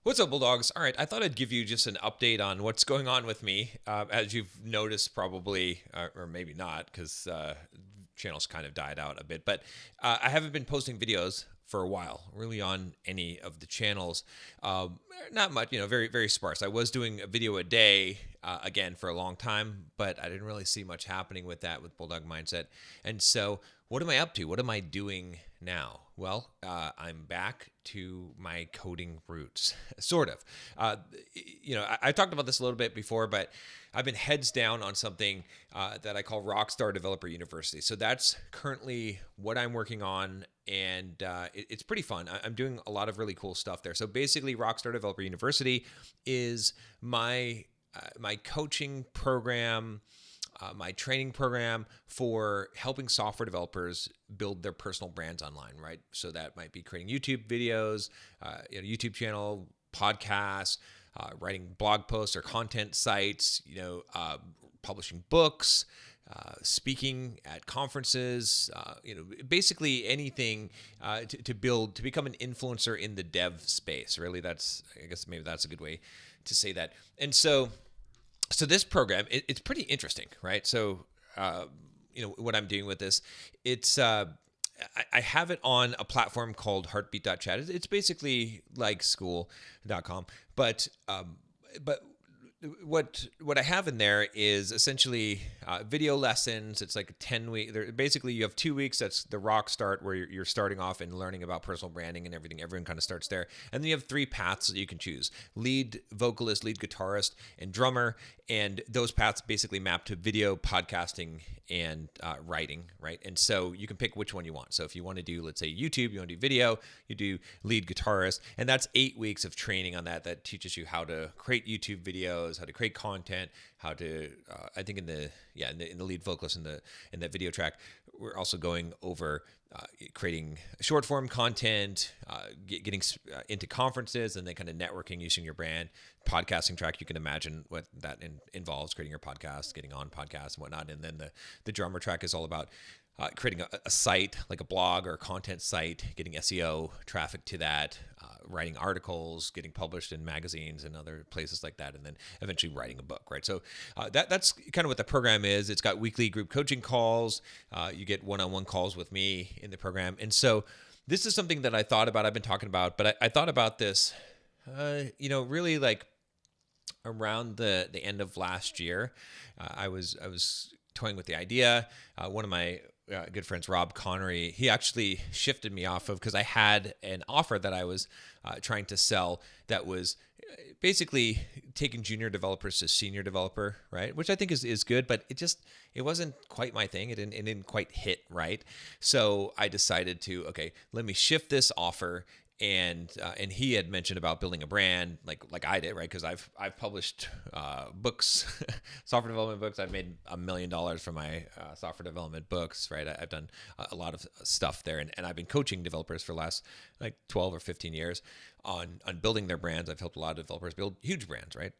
What's up, Bulldogs? All right, I thought I'd give you just an update on what's going on with me. As you've noticed, probably, or maybe not, because channel's kind of died out a bit. But I haven't been posting videos for a while, really, on any of the channels. Not much, very, very sparse. I was doing a video a day, again, for a long time, but I didn't really see much happening with that with Bulldog Mindset. And so, what am I up to? What am I doing now? Well, I'm back to my coding roots, sort of. I talked about this a little bit before, but I've been heads down on something that I call Rockstar Developer University. So that's currently what I'm working on, and it's pretty fun. I'm doing a lot of really cool stuff there. So basically, Rockstar Developer University is my coaching program, my training program for helping software developers build their personal brands online, right? So that might be creating YouTube videos, YouTube channel, podcasts, writing blog posts or content sites, publishing books, speaking at conferences, basically anything to become an influencer in the dev space. Really, I guess maybe that's a good way to say that. And so this program, it's pretty interesting, right? So, what I'm doing with this, it's I have it on a platform called Heartbeat.chat. It's basically like school.com, but what I have in there is essentially video lessons. It's like a 10-week. Basically, you have 2 weeks. That's the rock start, where you're starting off and learning about personal branding and everything. Everyone kind of starts there. And then you have 3 paths that you can choose: lead vocalist, lead guitarist, and drummer. And those paths basically map to video, podcasting, and writing, right? And so you can pick which one you want. So if you want to do, let's say, YouTube, you want to do video, you do lead guitarist, and that's 8 weeks of training on that. That teaches you how to create YouTube videos, how to create content, how to I think in the lead vocalist in the video track, we're also going over creating short form content, getting into conferences, and then kind of networking using your brand. Podcasting track, you can imagine what that involves: creating your podcast, getting on podcasts and whatnot. And then the drummer track is all about creating a site, like a blog or a content site, getting SEO traffic to that, writing articles, getting published in magazines and other places like that, and then eventually writing a book, right? So that's kind of what the program is. It's got weekly group coaching calls. You get one-on-one calls with me in the program. And so this is something that I thought about, I've been talking about, but I thought about this, really like around the end of last year. I was toying with the idea. One of my good friends, Rob Connery, he actually shifted me off of, because I had an offer that I was trying to sell that was basically taking junior developers to senior developer, right? Which I think is good, but it wasn't quite my thing. It didn't quite hit right. So I decided to, okay, let me shift this offer. And he had mentioned about building a brand like I did, right? Because I've published books, software development books. I've made $1 million from my software development books, right? I've done a lot of stuff there, and I've been coaching developers for the last 12 or 15 years on building their brands. I've helped a lot of developers build huge brands, right?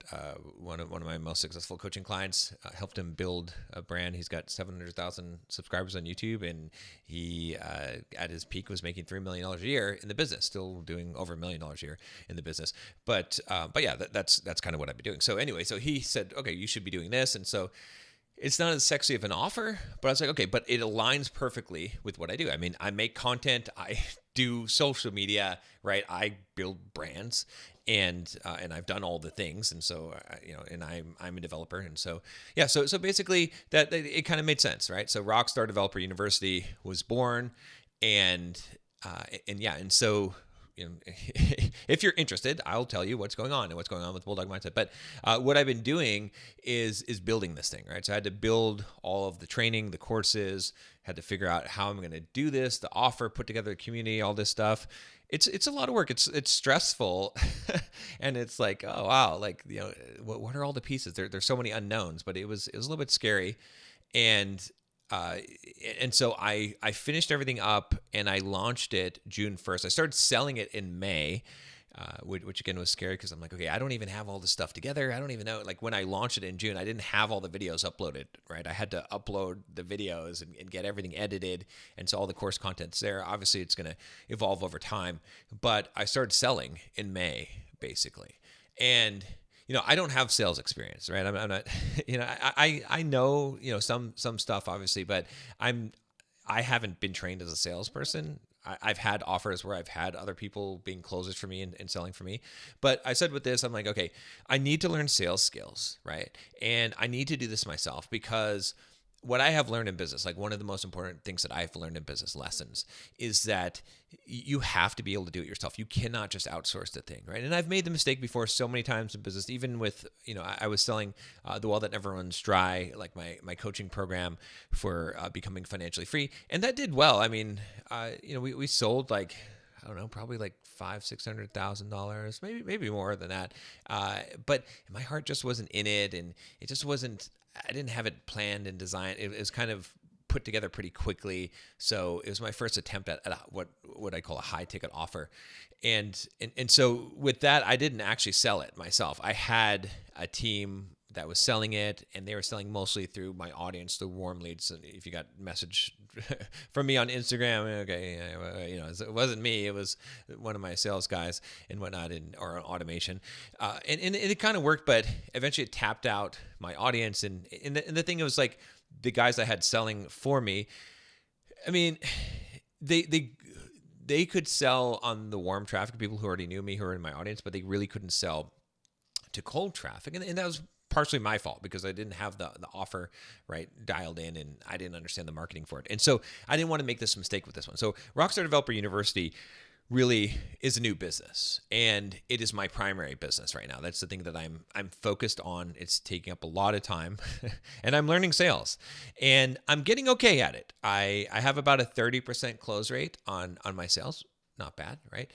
One of my most successful coaching clients, helped him build a brand. He's got 700,000 subscribers on YouTube, and he at his peak was making $3 million a year in the business, still doing over $1 million a year in the business. But yeah, that's kind of what I've been doing. So anyway, so he said, okay, you should be doing this. And so it's not as sexy of an offer, but I was like, okay, but it aligns perfectly with what I do. I mean, I make content, I do social media, right? I build brands, and I've done all the things, and so and I'm a developer, and so yeah, so basically that it kind of made sense, right? So Rockstar Developer University was born, and so if you're interested, I'll tell you what's going on and what's going on with Bulldog Mindset. But what I've been doing is building this thing, right? So I had to build all of the training, the courses, had to figure out how I'm going to do this, the offer, put together a community, all this stuff. It's a lot of work. It's stressful, and it's like, oh wow, what are all the pieces? There's so many unknowns, but it was a little bit scary, and so I finished everything up and I launched it June 1st. I started selling it in May, which again was scary, because I'm like, okay, I don't even have all this stuff together. I don't even know. Like when I launched it in June, I didn't have all the videos uploaded, right? I had to upload the videos and get everything edited. And so all the course content's there. Obviously, it's going to evolve over time. But I started selling in May, basically. And I don't have sales experience, right? I'm not, I know, some stuff obviously, but I haven't been trained as a salesperson. I've had offers where I've had other people being closers for me and selling for me. But I said with this, I'm like, okay, I need to learn sales skills, right? And I need to do this myself because what I have learned in business, like one of the most important things that I've learned in business lessons is that you have to be able to do it yourself. You cannot just outsource the thing, right? And I've made the mistake before so many times in business, even with, I was selling The Well That Never Runs Dry, like my coaching program for becoming financially free. And that did well. I mean, we sold like, I don't know, probably like $500,000-$600,000, maybe more than that. But my heart just wasn't in it, and it just wasn't. I didn't have it planned and designed. It was kind of put together pretty quickly. So it was my first attempt at what I call a high ticket offer. And so with that, I didn't actually sell it myself. I had a team that was selling it, and they were selling mostly through my audience, the warm leads. And if you got message from me on Instagram, okay, it wasn't me. It was one of my sales guys and whatnot, or automation. And it kind of worked, but eventually it tapped out my audience. And the thing was like the guys I had selling for me, I mean, they could sell on the warm traffic, people who already knew me, who were in my audience, but they really couldn't sell to cold traffic. And that was partially my fault because I didn't have the offer right dialed in, and I didn't understand the marketing for it. And so I didn't want to make this mistake with this one. So Rockstar Developer University really is a new business, and it is my primary business right now. That's the thing that I'm focused on. It's taking up a lot of time and I'm learning sales, and I'm getting okay at it. I have about a 30% close rate on my sales. Not bad, right?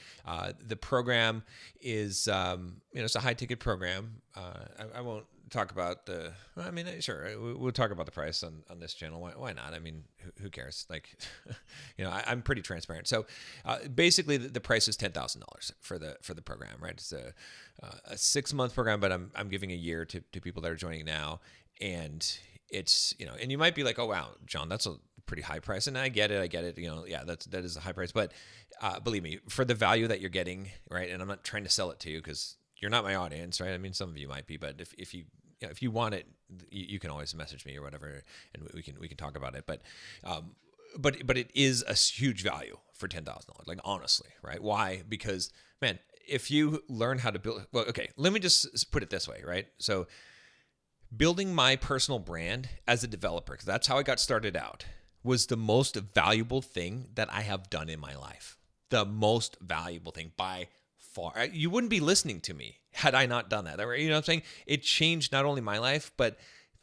The program is, it's a high ticket program. I won't talk about sure, we'll talk about the price on this channel. Why not? I mean, who cares? Like, I'm pretty transparent. So basically the price is $10,000 for the program, right? It's a 6-month program, but I'm giving a year to people that are joining now. And it's, and you might be like, oh, wow, John, that's a pretty high price. And I get it. That is a high price, but believe me, for the value that you're getting, right? And I'm not trying to sell it to you because you're not my audience, right? I mean, some of you might be, but if you want it, you can always message me or whatever, and we can talk about it. But it is a huge value for $10,000. Like, honestly, right? Why? Because, man, if you learn how to build, well, okay, let me just put it this way, right? So building my personal brand as a developer, because that's how I got started out, was the most valuable thing that I have done in my life. The most valuable thing by far. You wouldn't be listening to me had I not done that. You know what I'm saying? It changed not only my life, but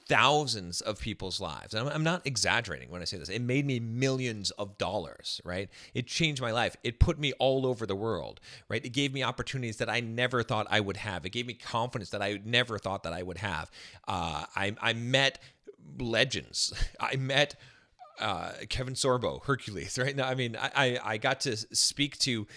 thousands of people's lives. And I'm not exaggerating when I say this. It made me millions of dollars, right? It changed my life. It put me all over the world, right? It gave me opportunities that I never thought I would have. It gave me confidence that I never thought that I would have. I met legends. I met Kevin Sorbo, Hercules, right? Now, I mean, I got to speak to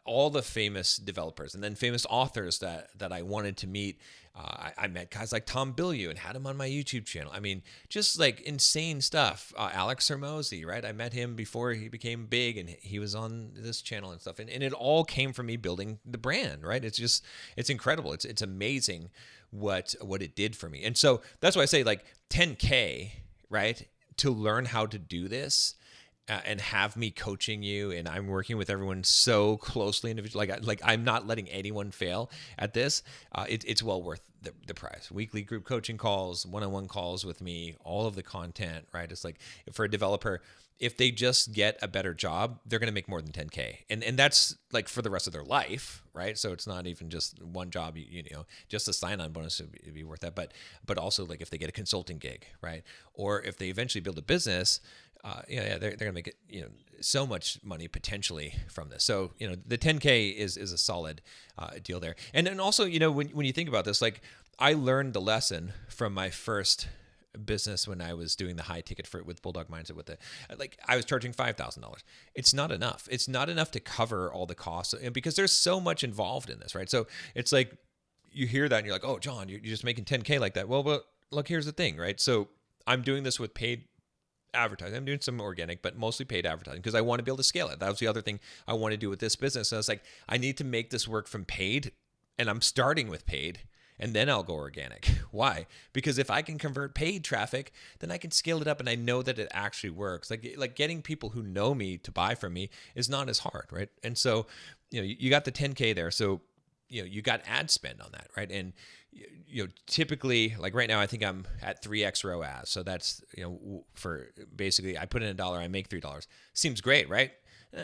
all the famous developers and then famous authors that I wanted to meet. I met guys like Tom Bilyeu and had him on my YouTube channel. I mean, just like insane stuff. Alex Hormozy, right? I met him before he became big, and he was on this channel and stuff. And it all came from me building the brand, right? It's incredible. It's amazing what it did for me. And so that's why I say like 10K, right? To learn how to do this and have me coaching you, and I'm working with everyone so closely, individually. Like I'm not letting anyone fail at this. It's well worth the price. Weekly group coaching calls, one-on-one calls with me, all of the content, right? It's like for a developer, if they just get a better job, they're going to make more than 10K. And that's like for the rest of their life, right? So it's not even just one job, just a sign-on bonus would be worth that. But also like if they get a consulting gig, right? Or if they eventually build a business, they're going to make it, so much money potentially from this. So, the 10K is a solid deal there. And then also, when you think about this, like I learned the lesson from my first business when I was doing the high ticket with Bulldog Mindset I was charging $5,000. It's not enough. It's not enough to cover all the costs, because there's so much involved in this, right? So it's like you hear that and you're like, oh, John, you're just making 10K like that. Well, but look, here's the thing, right? So I'm doing this with paid advertising. I'm doing some organic, but mostly paid advertising because I want to be able to scale it. That was the other thing I want to do with this business. And I was like, I need to make this work from paid and I'm starting with paid, and then I'll go organic. Why? Because if I can convert paid traffic, then I can scale it up, and I know that it actually works. Like getting people who know me to buy from me is not as hard, right? And so, you got the 10K there. So, you got ad spend on that, right? And typically, like right now, I think I'm at 3x ROAS. So that's, for basically, I put in $1, I make $3. Seems great, right?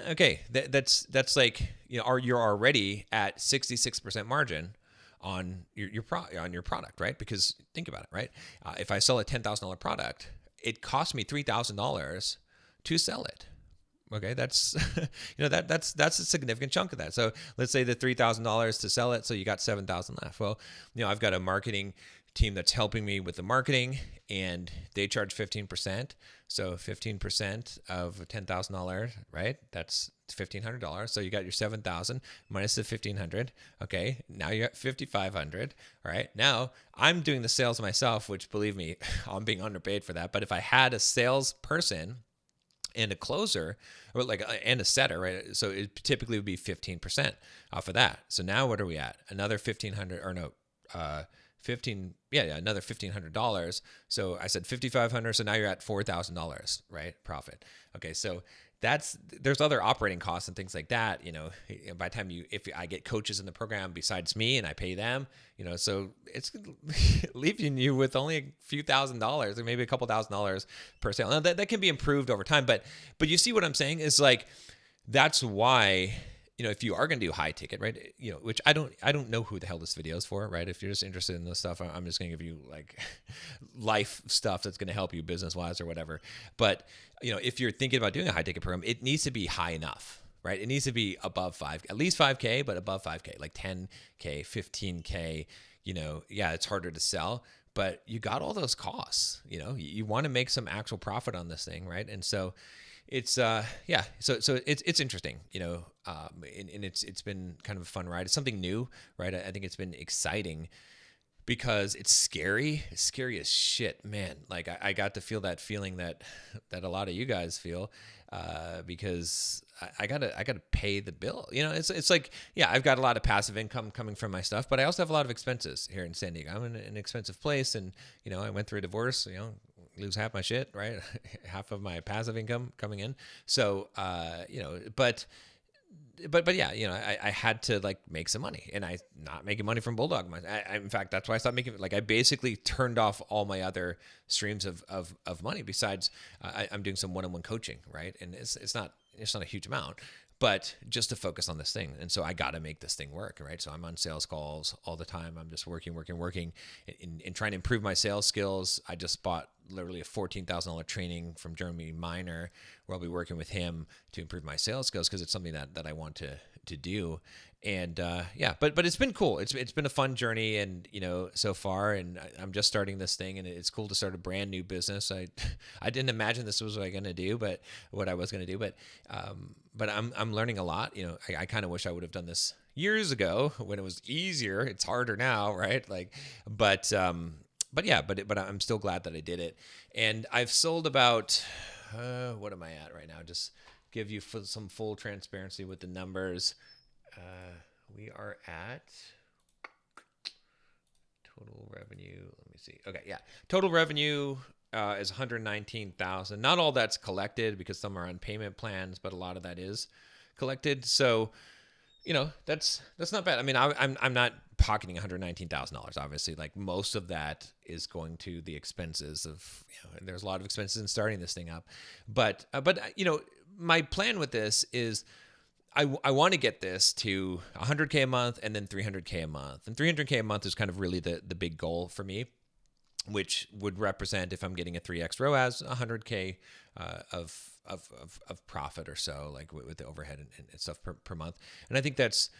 Okay, that's like, you're already at 66% margin on your product, right? Because think about it, right? If I sell a $10,000 product, it costs me $3,000 to sell it. Okay, that's that's a significant chunk of that. So let's say the $3,000 to sell it, so you got $7,000 left. Well, I've got a marketing team that's helping me with the marketing, and they charge 15%. So 15% of $10,000, right? That's $1,500. So you got your 7,000 minus the 1,500. Okay, now you're at 5,500. All right, now I'm doing the sales myself, which, believe me, I'm being underpaid for that. But if I had a salesperson and a closer, or and a setter, right? So it typically would be 15% off of that. So now what are we at? Another 1,500, or no, 15, another $1,500. So I said 5,500. So now you're at $4,000, right? Profit. Okay, so there's other operating costs and things like that. By the time if I get coaches in the program besides me and I pay them, so it's leaving you with only a few $1,000s, or maybe a couple $1,000s per sale. Now that can be improved over time, but you see what I'm saying is, like, that's why, if you are going to do high ticket, right? Which I don't know who the hell this video is for, right? If you're just interested in this stuff, I'm just going to give you like life stuff that's going to help you business wise or whatever. But, if you're thinking about doing a high ticket program, it needs to be high enough, right? It needs to be above at least 5K, but above 5K, like 10K, 15K, it's harder to sell, but you got all those costs, you want to make some actual profit on this thing, right? And so it's so it's interesting, and it's been kind of a fun ride. It's something new, right? I think it's been exciting because it's scary. It's scary as shit, man. Like I got to feel that feeling that a lot of you guys feel, because I gotta pay the bill. It's like, I've got a lot of passive income coming from my stuff, but I also have a lot of expenses here in San Diego. I'm in an expensive place, and I went through a divorce. Lose half my shit, right? Half of my passive income coming in. So, but yeah, I had to like make some money, and I not making money from Bulldog. In fact, that's why I stopped making, I basically turned off all my other streams of money. Besides, I'm doing some one-on-one coaching, right? And it's not a huge amount, but just to focus on this thing. And so I got to make this thing work, right? So I'm on sales calls all the time. I'm just working and trying to improve my sales skills. I just bought literally a $14,000 training from Jeremy Miner, where I'll be working with him to improve my sales skills, because it's something that I want to do. And but it's been cool. It's been a fun journey, and so far, and I'm just starting this thing, and it's cool to start a brand new business. I didn't imagine this was what I was gonna do, but I'm learning a lot. I kind of wish I would have done this years ago when it was easier. It's harder now, right? But I'm still glad that I did it. And I've sold about, what am I at right now? Just give you some full transparency with the numbers. We are at total revenue. Let me see. Okay, yeah. Total revenue is $119,000. Not all that's collected, because some are on payment plans, but a lot of that is collected. So, that's not bad. I mean, I'm not pocketing $119,000. Obviously, like, most of that is going to the expenses of, there's a lot of expenses in starting this thing up. But my plan with this is, I want to get this to 100K a month, and then 300K a month. And 300K a month is kind of really the big goal for me, which would represent, if I'm getting a 3x ROAS, 100K of profit or so, like with the overhead and stuff per month. And I think that's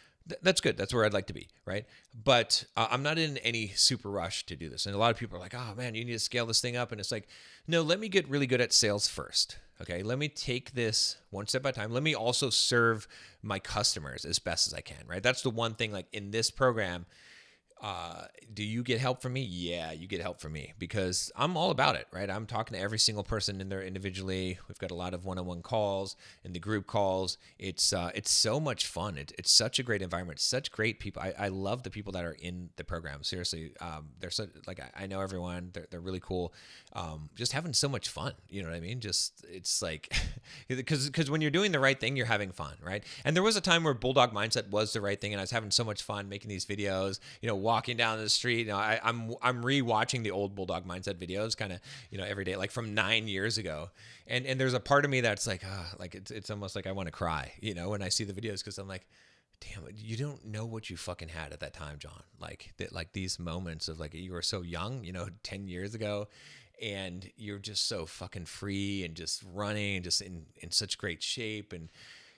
good. That's where I'd like to be, right? But I'm not in any super rush to do this. And a lot of people are like, oh man, you need to scale this thing up. And it's like, no, let me get really good at sales first. Okay, let me take this one step at a time. Let me also serve my customers as best as I can, right? That's the one thing, like in this program, Do you get help from me? Yeah, you get help from me because I'm all about it, right? I'm talking to every single person in there individually. We've got a lot of one-on-one calls and the group calls. It's so much fun. It's such a great environment. Such great people. I love the people that are in the program. Seriously, they're so like I know everyone. They're really cool. Just having so much fun. You know what I mean? Just it's like because when you're doing the right thing, you're having fun, right? And there was a time where Bulldog Mindset was the right thing, and I was having so much fun making these videos. Walking down the street. I'm rewatching the old Bulldog Mindset videos, kind of every day, like from 9 years ago. And there's a part of me that's like, like it's almost like I want to cry, when I see the videos because I'm like, damn, you don't know what you fucking had at that time, John. Like that, like these moments of like you were so young, 10 years ago. And you're just so fucking free and just running and just in such great shape. And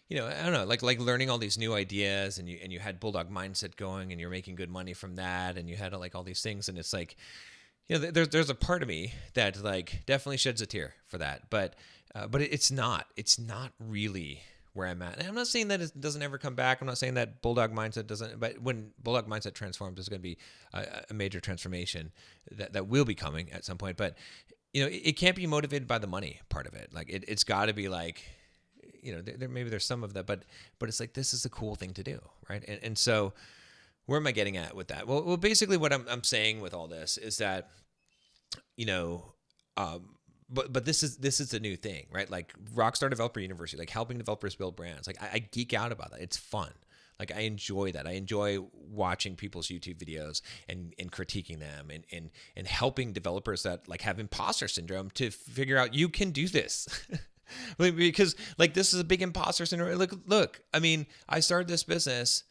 I don't know, like learning all these new ideas, and you had Bulldog Mindset going, and you're making good money from that, and you had like all these things, and it's like, there's a part of me that like definitely sheds a tear for that, but it's not really where I'm at. And I'm not saying that it doesn't ever come back. I'm not saying that Bulldog Mindset doesn't, but when Bulldog Mindset transforms, there's going to be a major transformation that will be coming at some point. But it can't be motivated by the money part of it. Like it's got to be like, maybe there's some of that, but it's like, this is a cool thing to do. Right. And so where am I getting at with that? Well, basically what I'm saying with all this is that, but this is a new thing, right? Like Rockstar Developer University, like helping developers build brands. Like I geek out about that. It's fun. Like I enjoy that. I enjoy watching people's YouTube videos and critiquing them and helping developers that like have imposter syndrome to figure out you can do this. Because like this is a big imposter syndrome. Look, I mean, I started this business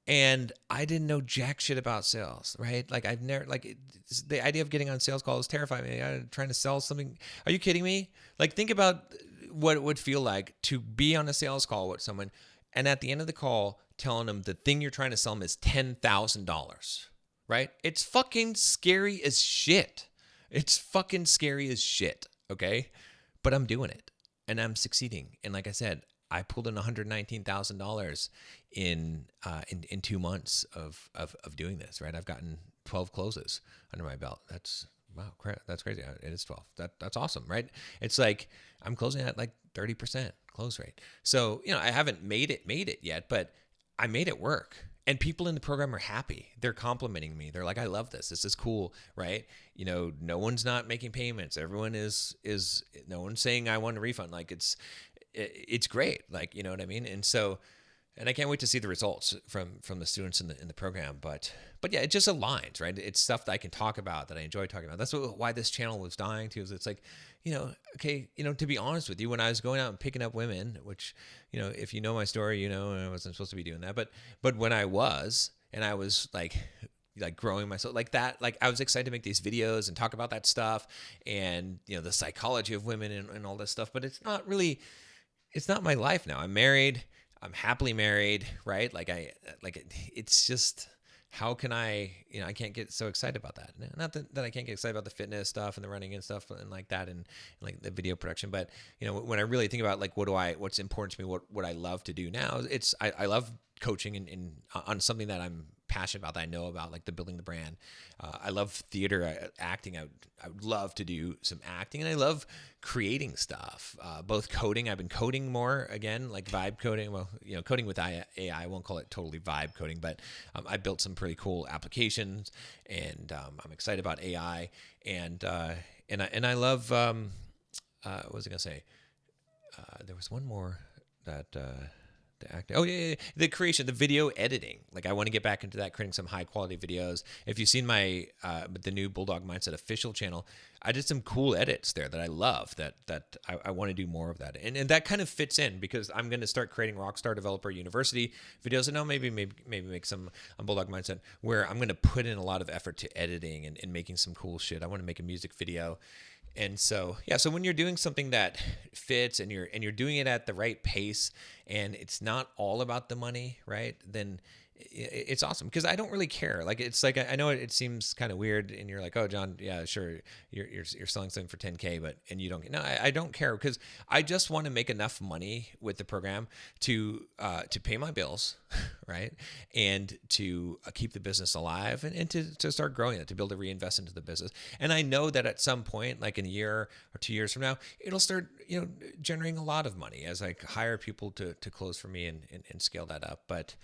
and I didn't know jack shit about sales, right? Like I've never, the idea of getting on sales calls terrified me. I'm trying to sell something. Are you kidding me? Like think about what it would feel like to be on a sales call with someone and at the end of the call telling them the thing you're trying to sell them is $10,000, right? It's fucking scary as shit. It's fucking scary as shit, okay? But I'm doing it. And I'm succeeding. And like I said, I pulled in $119,000 in 2 months of doing this. Right, I've gotten 12 closes under my belt. That's wow, that's crazy. It is 12. That's awesome, right? It's like I'm closing at like 30% close rate. So I haven't made it yet, but I made it work. And people in the program are happy. They're complimenting me. They're like, I love this. This is cool, right? No one's not making payments. Everyone is no one's saying I want a refund. Like it's great. Like, you know what I mean? And so, and I can't wait to see the results from the students in the program. But yeah, it just aligns, right? It's stuff that I can talk about, that I enjoy talking about. That's why this channel was dying too. Is it's like, okay, to be honest with you, when I was going out and picking up women, which, if you know my story, I wasn't supposed to be doing that. But when I was, and I was like growing myself like that, like I was excited to make these videos and talk about that stuff and, the psychology of women and all this stuff. But it's not my life now. I'm married. I'm happily married, right? It's just, how can I can't get so excited about that. Not that I can't get excited about the fitness stuff and the running and stuff and like that and like the video production, but when I really think about like what's important to me, what I love to do now, it's I love coaching and on something that I'm passionate about, that I know about, like the building the brand. I love theater, acting. I would love to do some acting, and I love creating stuff. Both coding. I've been coding more again, like vibe coding. Well, coding with AI. I won't call it totally vibe coding, but I built some pretty cool applications, and I'm excited about AI. And I love. What was I gonna say? There was one more that. The acting. Oh yeah, the creation, the video editing. Like I want to get back into that, creating some high quality videos. If you've seen my the new Bulldog Mindset official channel, I did some cool edits there that I love. That I want to do more of that, and that kind of fits in because I'm going to start creating Rockstar Developer University videos, and now maybe make some on Bulldog Mindset where I'm going to put in a lot of effort to editing and making some cool shit. I want to make a music video. And so, yeah, so when you're doing something that fits and you're doing it at the right pace and it's not all about the money, right? Then it's awesome because I don't really care. Like it's like I know it seems kind of weird, and you're like, oh, John, yeah, sure, you're selling something for 10K, but and you don't. No, I don't care because I just want to make enough money with the program to pay my bills, right, and to keep the business alive, and to start growing it, to be able to reinvest into the business. And I know that at some point, like in a year or 2 years from now, it'll start generating a lot of money as I hire people to close for me and scale that up. But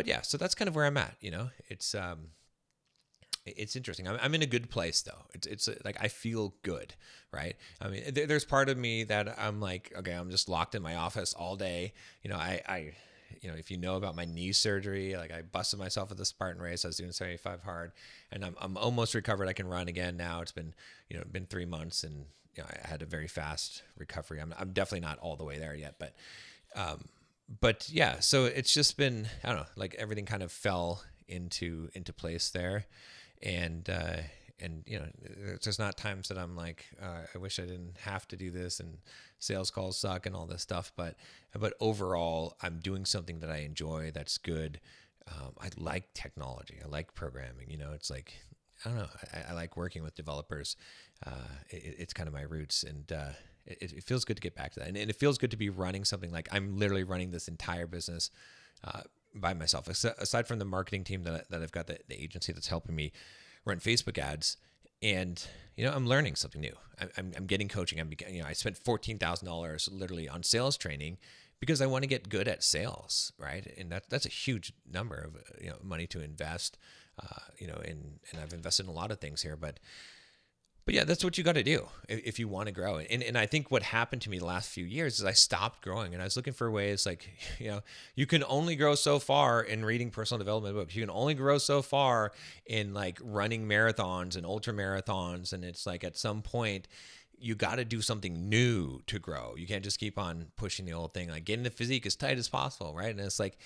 yeah, so that's kind of where I'm at. It's interesting. I'm in a good place though. It's like I feel good, right? I mean, there's part of me that I'm like, okay, I'm just locked in my office all day. If you know about my knee surgery, like I busted myself at the Spartan race. I was doing 75 hard, and I'm almost recovered. I can run again now. It's been 3 months, and I had a very fast recovery. I'm definitely not all the way there yet, but yeah, so it's just been, I don't know, like everything kind of fell into place there. And there's not times that I'm like, I wish I didn't have to do this, and sales calls suck and all this stuff. But overall, I'm doing something that I enjoy. That's good. I like technology. I like programming. It's like, I don't know. I like working with developers. It's kind of my roots, and it feels good to get back to that. And it feels good to be running something like I'm literally running this entire business by myself. Aside from the marketing team that I've got, the agency that's helping me run Facebook ads, and I'm learning something new. I'm getting coaching. I spent $14,000 literally on sales training because I want to get good at sales, right? And that's a huge number of money to invest. And I've invested in a lot of things here, but yeah, that's what you got to do if you want to grow. And I think what happened to me the last few years is I stopped growing, and I was looking for ways like, you can only grow so far in reading personal development books. You can only grow so far in like running marathons and ultra marathons. And it's like at some point you got to do something new to grow. You can't just keep on pushing the old thing, like getting the physique as tight as possible, right? And it's like,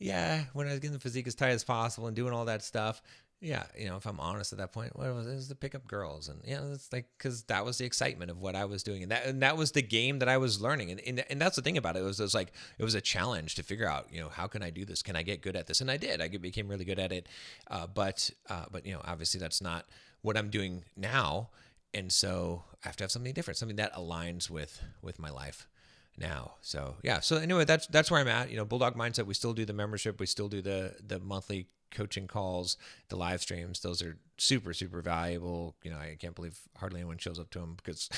yeah, when I was getting the physique as tight as possible and doing all that stuff, yeah, if I'm honest at that point, what was it? It was to pick up girls, and it's like because that was the excitement of what I was doing, and that was the game that I was learning, and that's the thing about it. It was like it was a challenge to figure out, how can I do this? Can I get good at this? And I did. I became really good at it, but obviously that's not what I'm doing now, and so I have to have something different, something that aligns with my life now. So yeah. So anyway, that's where I'm at. Bulldog Mindset. We still do the membership. We still do the monthly coaching calls, the live streams. Those are super, super valuable. I can't believe hardly anyone shows up to them, because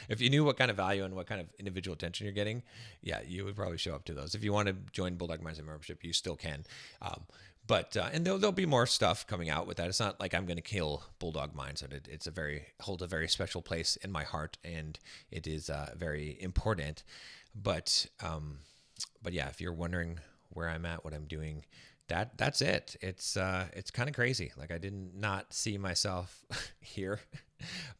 if you knew what kind of value and what kind of individual attention you're getting, yeah, you would probably show up to those. If you want to join Bulldog Mindset membership, you still can. And there'll be more stuff coming out with that. It's not like I'm going to kill Bulldog Mindset. It's holds a very special place in my heart, and it is very important. But yeah, if you're wondering where I'm at, what I'm doing, that's it. It's kind of crazy. Like I did not see myself here,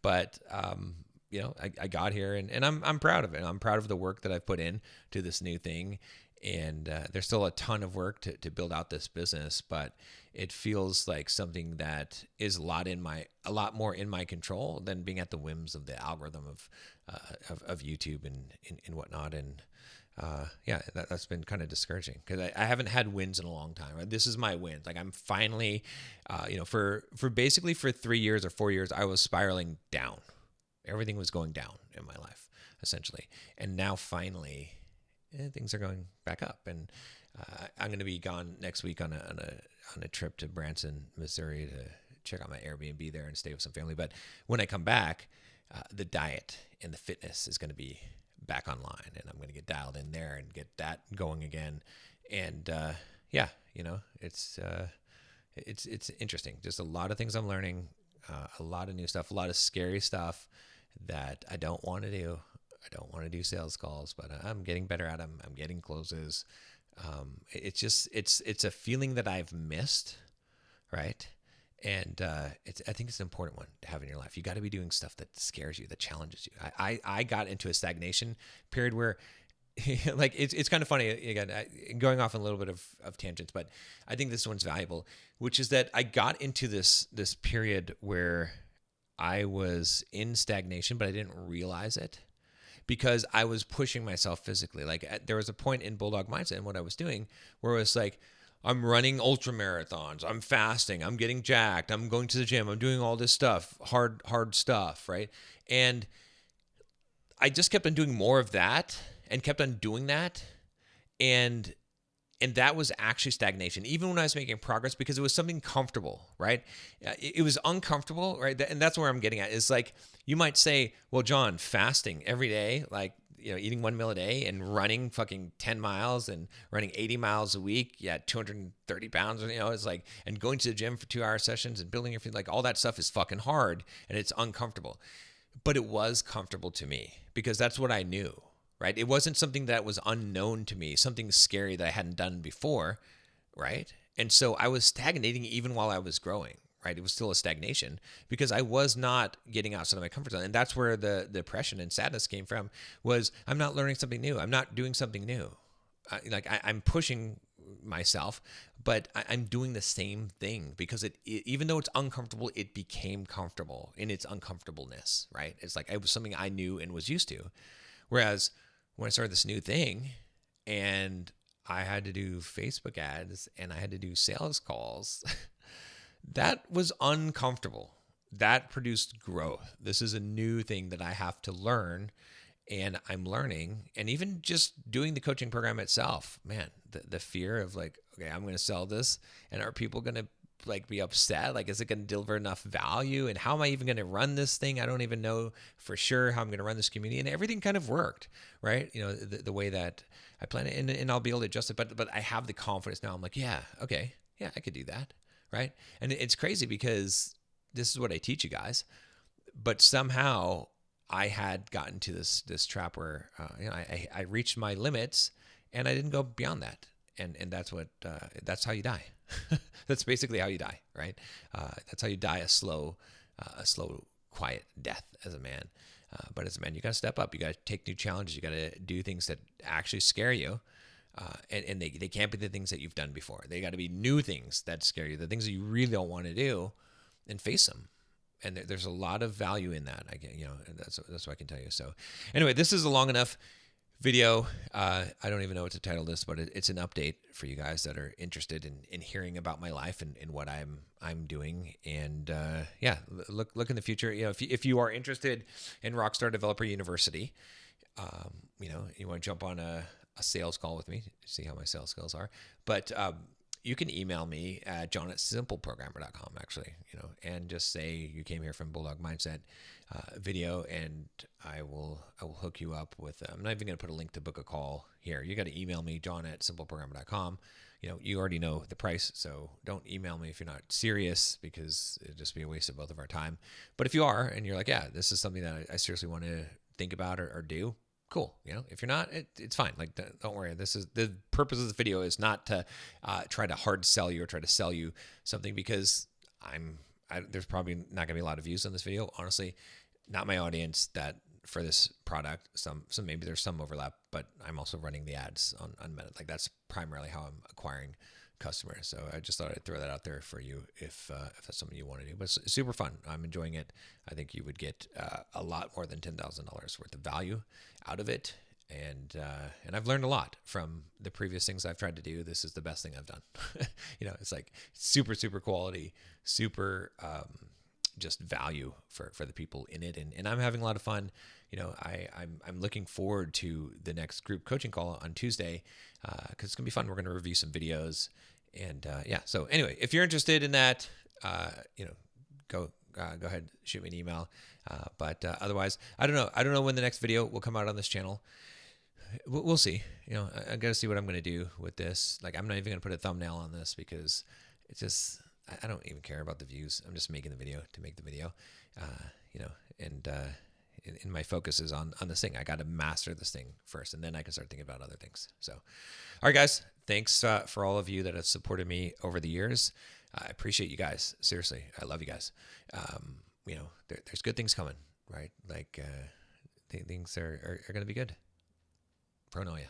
but I got here, and I'm proud of it. I'm proud of the work that I've put in to this new thing. And there's still a ton of work to build out this business, but it feels like something that is a lot more in my control than being at the whims of the algorithm of YouTube and whatnot. And yeah, that's been kind of discouraging, because I haven't had wins in a long time. Right? This is my win. Like I'm finally, for basically for 3 years or 4 years, I was spiraling down. Everything was going down in my life, essentially. And now finally, things are going back up, and I'm going to be gone next week on a trip to Branson, Missouri, to check out my Airbnb there and stay with some family. But when I come back, the diet and the fitness is going to be back online, and I'm going to get dialed in there and get that going again. And yeah, it's interesting. Just a lot of things I'm learning, a lot of new stuff, a lot of scary stuff that I don't want to do. I don't want to do sales calls, but I'm getting better at them. I'm getting closes. It's a feeling that I've missed, right? And I think it's an important one to have in your life. You got to be doing stuff that scares you, that challenges you. I got into a stagnation period where, like, it's kind of funny. Again, going off on a little bit of tangents, but I think this one's valuable, which is that I got into this period where I was in stagnation, but I didn't realize it, because I was pushing myself physically. Like there was a point in Bulldog Mindset and what I was doing where it was like, I'm running ultra marathons. I'm fasting. I'm getting jacked. I'm going to the gym. I'm doing all this stuff, hard stuff, right? And I just kept on doing more of that and kept on doing that. And that was actually stagnation, even when I was making progress, because it was something comfortable, right? It was uncomfortable, right? And that's where I'm getting at. Is like, you might say, well, John, fasting every day, like, eating 1 meal a day and running fucking 10 miles and running 80 miles a week, 230 pounds, it's like, and going to the gym for 2-hour sessions and building your feet, like all that stuff is fucking hard and it's uncomfortable. But it was comfortable to me because that's what I knew, right? It wasn't something that was unknown to me, something scary that I hadn't done before, right? And so I was stagnating even while I was growing, right? It was still a stagnation because I was not getting outside of my comfort zone. And that's where the depression and sadness came from, was I'm not learning something new. I'm not doing something new. I'm pushing myself, but I'm doing the same thing because even though it's uncomfortable, it became comfortable in its uncomfortableness, right? It's like it was something I knew and was used to. Whereas when I started this new thing and I had to do Facebook ads and I had to do sales calls, that was uncomfortable. That produced growth. This is a new thing that I have to learn, and I'm learning. And even just doing the coaching program itself, man, the fear of like, okay, I'm going to sell this, and are people going to like be upset? Like, is it going to deliver enough value? And how am I even going to run this thing? I don't even know for sure how I'm going to run this community. And everything kind of worked, right? The way that I plan it, and I'll be able to adjust it. But I have the confidence now. I'm like, yeah, okay, yeah, I could do that, right? And it's crazy because this is what I teach you guys, but somehow I had gotten to this trap where I reached my limits and I didn't go beyond that. And that's how you die. That's basically how you die, right? That's how you die a slow, quiet death as a man. But as a man, you got to step up. You got to take new challenges. You got to do things that actually scare you. And they can't be the things that you've done before. They got to be new things that scare you, the things that you really don't want to do, and face them. And there's a lot of value in that. And that's what I can tell you. So anyway, this is a long enough video. I don't even know what to title this, but it's an update for you guys that are interested in hearing about my life and what I'm doing. And look in the future. If you are interested in Rockstar Developer University, you want to jump on a sales call with me, see how my sales skills are. But you can email me at john@simpleprogrammer.com, actually, and just say you came here from Bulldog Mindset video, and I will hook you up with. I'm not even going to put a link to book a call here. You got to email me, john@simpleprogrammer.com. You already know the price, so don't email me if you're not serious, because it'd just be a waste of both of our time. But if you are, and you're like, yeah, this is something that I seriously want to think about or do, cool. If you're not, it's fine. Like, don't worry. This is the purpose of this video, is not to try to hard sell you or try to sell you something, because there's probably not gonna be a lot of views on this video. Honestly, not my audience that for this product. Some maybe there's some overlap, but I'm also running the ads on Meta. Like, that's primarily how I'm acquiring customers. So I just thought I'd throw that out there for you if that's something you want to do. But it's super fun. I'm enjoying it. I think you would get a lot more than $10,000 worth of value out of it. And I've learned a lot from the previous things I've tried to do. This is the best thing I've done. It's like super quality, super just value for the people in it. And I'm having a lot of fun. I'm looking forward to the next group coaching call on Tuesday, because it's gonna be fun. We're gonna review some videos, and So anyway, if you're interested in that, go ahead, shoot me an email. But otherwise, I don't know. I don't know when the next video will come out on this channel. We'll see. I got to see what I'm gonna do with this. Like, I'm not even gonna put a thumbnail on this, because it's just, I don't even care about the views. I'm just making the video to make the video, and my focus is on this thing. I got to master this thing first, and then I can start thinking about other things. So, all right, guys, thanks for all of you that have supported me over the years. I appreciate you guys. Seriously, I love you guys. There's good things coming, right? Like, things are going to be good. Pronoia.